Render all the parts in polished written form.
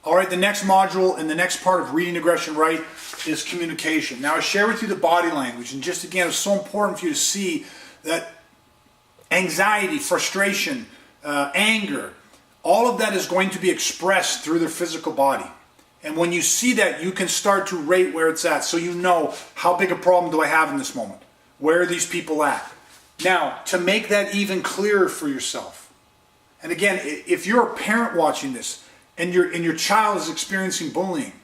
All right, the next module and the next part of Reading Aggression Right is communication. Now I share with you the body language, and just again, it's so important for you to see that anxiety, frustration, anger, all of that is going to be expressed through their physical body. And when you see that, you can start to rate where it's at, so you know how big a problem do I have in this moment? Where are these people at? Now, to make that even clearer for yourself, and again, if you're a parent watching this, and your child is experiencing bullying,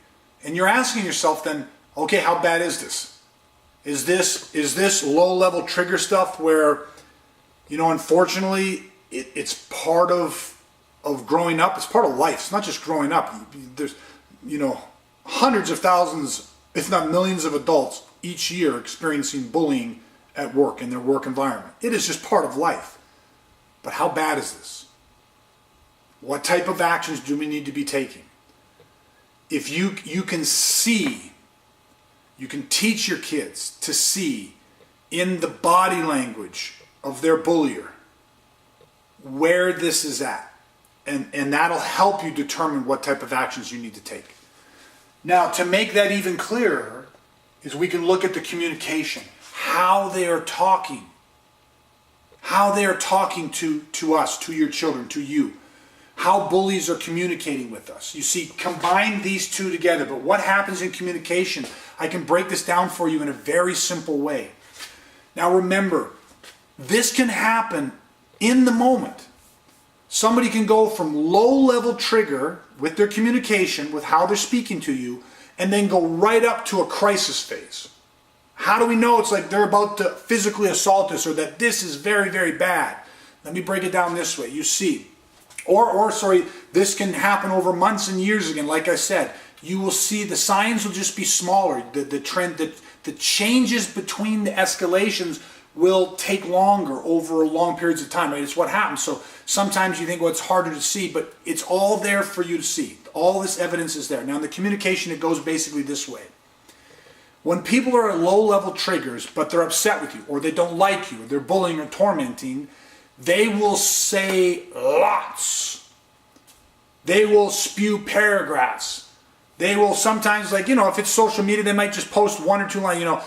and you're asking yourself then, okay, how bad is this? Is this low-level trigger stuff where, you know, unfortunately, it's part of growing up. It's part of life. It's not just growing up. There's, you know, hundreds of thousands, if not millions of adults each year experiencing bullying at work, in their work environment. It is just part of life. But how bad is this? What type of actions do we need to be taking? If you can see, you can teach your kids to see in the body language of their bullier where this is at. And that'll help you determine what type of actions you need to take. Now, to make that even clearer, is we can look at the communication, how they are talking to us, to your children, to you. How bullies are communicating with us. You see, combine these two together. But what happens in communication? I can break this down for you in a very simple way. Now remember, this can happen in the moment. Somebody can go from low-level trigger with their communication, with how they're speaking to you, and then go right up to a crisis phase. How do we know it's like they're about to physically assault us, or that this is very, very bad? Let me break it down this way. You see, this can happen over months and years again. Like I said, you will see the signs will just be smaller. The changes between the escalations will take longer over long periods of time, right? It's what happens. So sometimes you think, well, it's harder to see, but it's all there for you to see. All this evidence is there. Now in the communication, it goes basically this way. When people are at low-level triggers, but they're upset with you, or they don't like you, or they're bullying or tormenting, they will say lots. They will spew paragraphs. They will sometimes, like, you know, if it's social media, they might just post one or two lines, you know,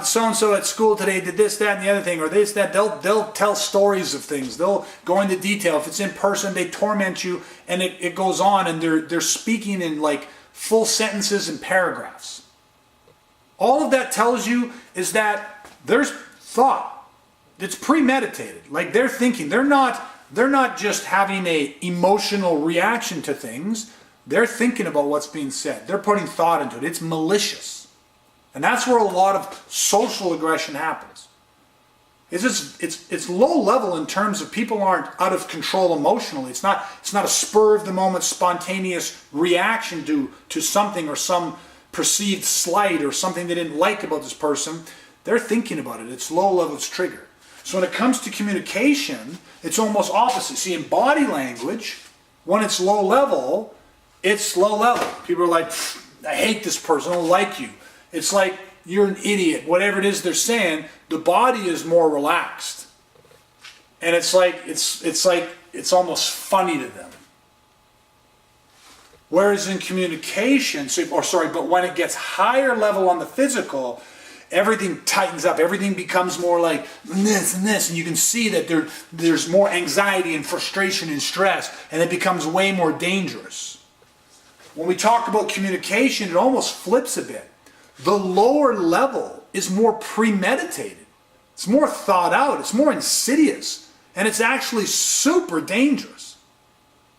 so-and-so at school today did this, that, and the other thing, or this, that. They'll tell stories of things. They'll go into detail. If it's in person, they torment you, and it goes on, and they're speaking in, like, full sentences and paragraphs. All of that tells you is that there's thought. It's premeditated. Like, they're thinking. They're not just having a emotional reaction to things. They're thinking about what's being said. They're putting thought into it. It's malicious. And that's where a lot of social aggression happens. It's low level in terms of people aren't out of control emotionally. It's not a spur of the moment spontaneous reaction to something, or some perceived slight, or something they didn't like about this person. They're thinking about it. It's low level, it's trigger. So when it comes to communication, it's almost opposite. See, in body language, when it's low level, it's low level. People are like, I hate this person, I don't like you. It's like, you're an idiot. Whatever it is they're saying, the body is more relaxed. And it's like, it's almost funny to them. Whereas in communication, but when it gets higher level on the physical, everything tightens up. Everything becomes more like this and this. And you can see that there's more anxiety and frustration and stress. And it becomes way more dangerous. When we talk about communication, it almost flips a bit. The lower level is more premeditated. It's more thought out. It's more insidious. And it's actually super dangerous.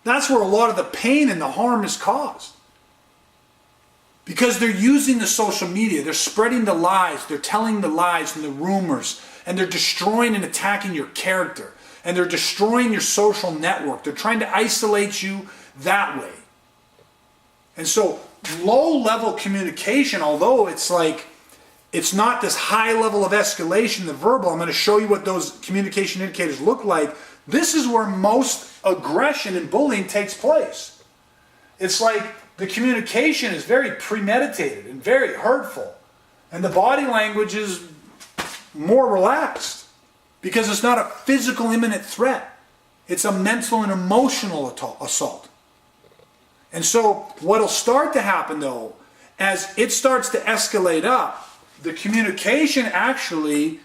That's where a lot of the pain and the harm is caused. Because they're using the social media, they're spreading the lies, they're telling the lies and the rumors, and they're destroying and attacking your character, and they're destroying your social network. They're trying to isolate you that way. And so low-level communication, although it's like, it's not this high level of escalation, the verbal, I'm going to show you what those communication indicators look like. This is where most aggression and bullying takes place. It's like, the communication is very premeditated and very hurtful. And the body language is more relaxed because it's not a physical imminent threat. It's a mental and emotional assault. And so what'll start to happen though, as it starts to escalate up, the communication actually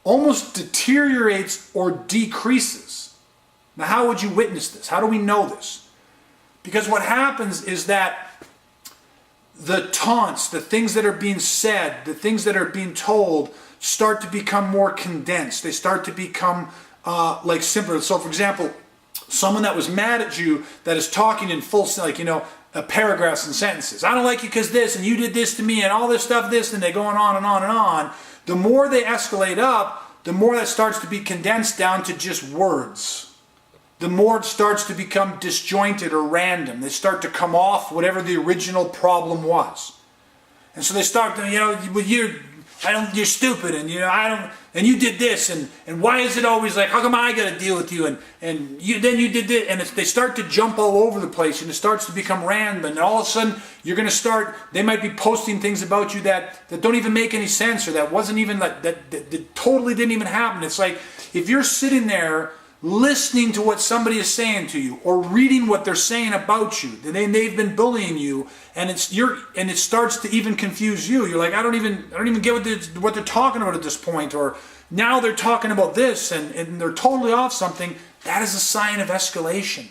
almost deteriorates or decreases. Now, how would you witness this? How do we know this? Because what happens is that the taunts, the things that are being said, the things that are being told start to become more condensed. They start to become like simpler. So for example, someone that was mad at you that is talking in full, like, paragraphs and sentences. I don't like you because this, and you did this to me, and all this stuff, this, and they're going on and on and on. The more they escalate up, the more that starts to be condensed down to just words. The more it starts to become disjointed or random. They start to come off whatever the original problem was. And so they start to, you're stupid, and and you did this, and why is it always like, how come I got to deal with you, and you did this, and they start to jump all over the place, and it starts to become random, and all of a sudden you're going to start, they might be posting things about you that don't even make any sense, or that wasn't even, that totally didn't even happen. It's like, if you're sitting there listening to what somebody is saying to you, or reading what they're saying about you, they've been bullying you, and it starts to even confuse you. You're like, I don't even get what they're talking about at this point, or now they're talking about this, and they're totally off something. That is a sign of escalation.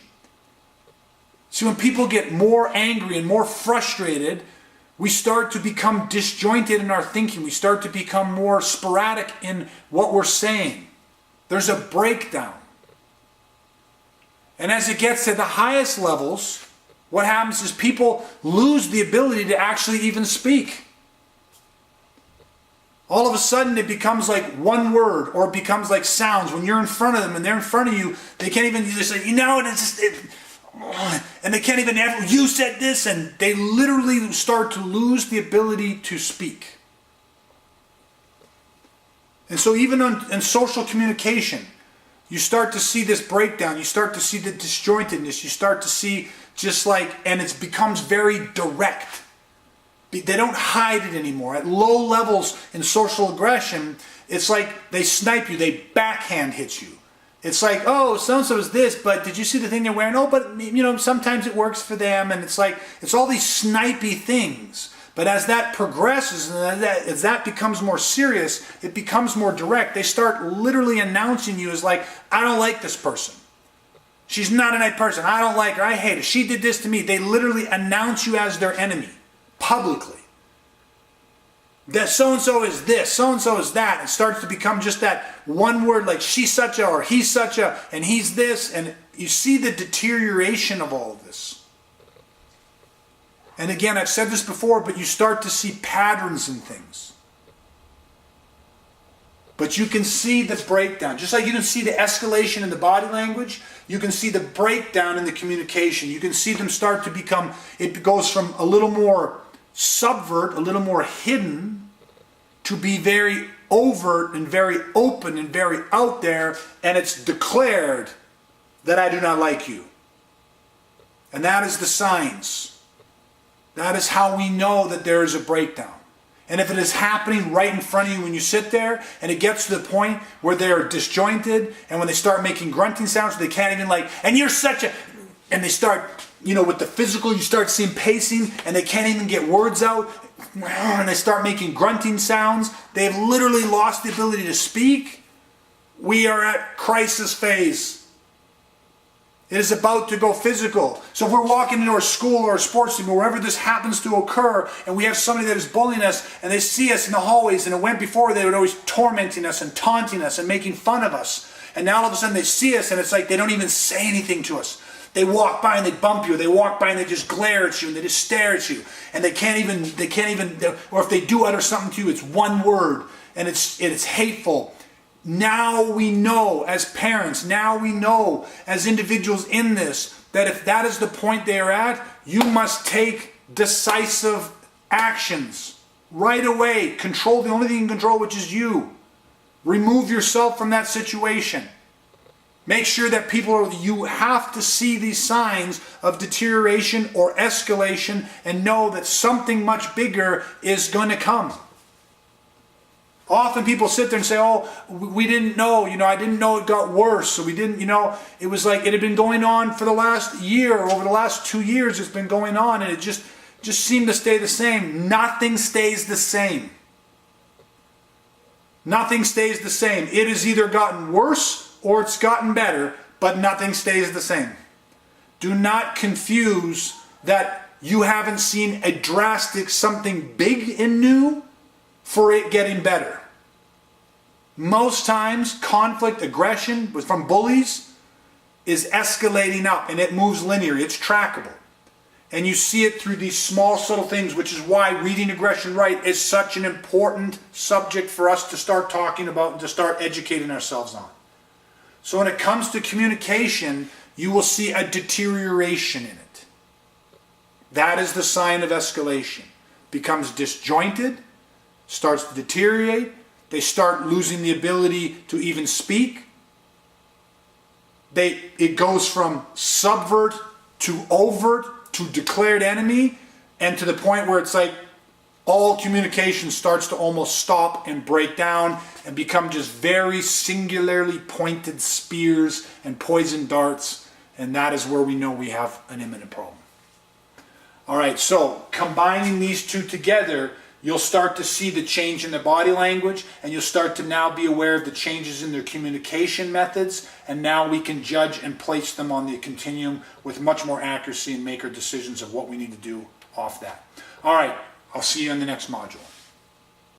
See, when people get more angry and more frustrated, we start to become disjointed in our thinking. We start to become more sporadic in what we're saying. There's a breakdown. And as it gets to the highest levels, what happens is people lose the ability to actually even speak. All of a sudden it becomes like one word, or it becomes like sounds. When you're in front of them and they're in front of you, they can't even just say, and they can't even, you said this, and they literally start to lose the ability to speak. And so even in social communication, you start to see this breakdown. You start to see the disjointedness. You start to see and it becomes very direct. They don't hide it anymore. At low levels in social aggression, it's like they snipe you. They backhand hit you. It's like, oh, so-and-so is this, but did you see the thing they're wearing? Oh, but sometimes it works for them. And it's like, it's all these snipey things. But as that progresses, and as that becomes more serious, it becomes more direct. They start literally announcing you as like, I don't like this person. She's not a nice person. I don't like her. I hate her. She did this to me. They literally announce you as their enemy, publicly. That so-and-so is this, so-and-so is that. It starts to become just that one word, like she's such a, or he's such a, and he's this. And you see the deterioration of all of this. And again, I've said this before, but you start to see patterns in things. But you can see the breakdown. Just like you can see the escalation in the body language, you can see the breakdown in the communication. You can see them start to become, it goes from a little more subvert, a little more hidden, to be very overt and very open and very out there, and it's declared that I do not like you. And that is the signs. That is how we know that there is a breakdown. And if it is happening right in front of you when you sit there, and it gets to the point where they're disjointed, and when they start making grunting sounds, they can't even and you're such a, and they start, with the physical, you start seeing pacing, and they can't even get words out, and they start making grunting sounds. They've literally lost the ability to speak. We are at crisis phase. It is about to go physical. So if we're walking into our school or a sports team or wherever this happens to occur, and we have somebody that is bullying us, and they see us in the hallways, and it went before, they were always tormenting us and taunting us and making fun of us. And now all of a sudden they see us, and it's like they don't even say anything to us. They walk by and they bump you. They walk by and they just glare at you and they just stare at you. And they can't even, or if they do utter something to you, it's one word, and it's hateful. Now we know as parents, now we know as individuals in this, that if that is the point they are at, you must take decisive actions right away. Control the only thing you can control, which is you. Remove yourself from that situation. Make sure that you have to see these signs of deterioration or escalation and know that something much bigger is going to come. Often people sit there and say, oh, we didn't know, I didn't know it got worse. So we didn't, it was like it had been going on for the last year, over the last 2 years it's been going on, and it just seemed to stay the same. Nothing stays the same. Nothing stays the same. It has either gotten worse or it's gotten better, but nothing stays the same. Do not confuse that you haven't seen a drastic something big and new for it getting better. Most times, conflict, aggression from bullies is escalating up, and it moves linear. It's trackable. And you see it through these small, subtle things, which is why reading aggression right is such an important subject for us to start talking about and to start educating ourselves on. So when it comes to communication, you will see a deterioration in it. That is the sign of escalation. Becomes disjointed, starts to deteriorate. They start losing the ability to even speak. It goes from subvert to overt to declared enemy, and to the point where it's like all communication starts to almost stop and break down and become just very singularly pointed spears and poison darts, and that is where we know we have an imminent problem. All right, so combining these two together, you'll start to see the change in their body language, and you'll start to now be aware of the changes in their communication methods, and now we can judge and place them on the continuum with much more accuracy and make our decisions of what we need to do off that. All right, I'll see you in the next module.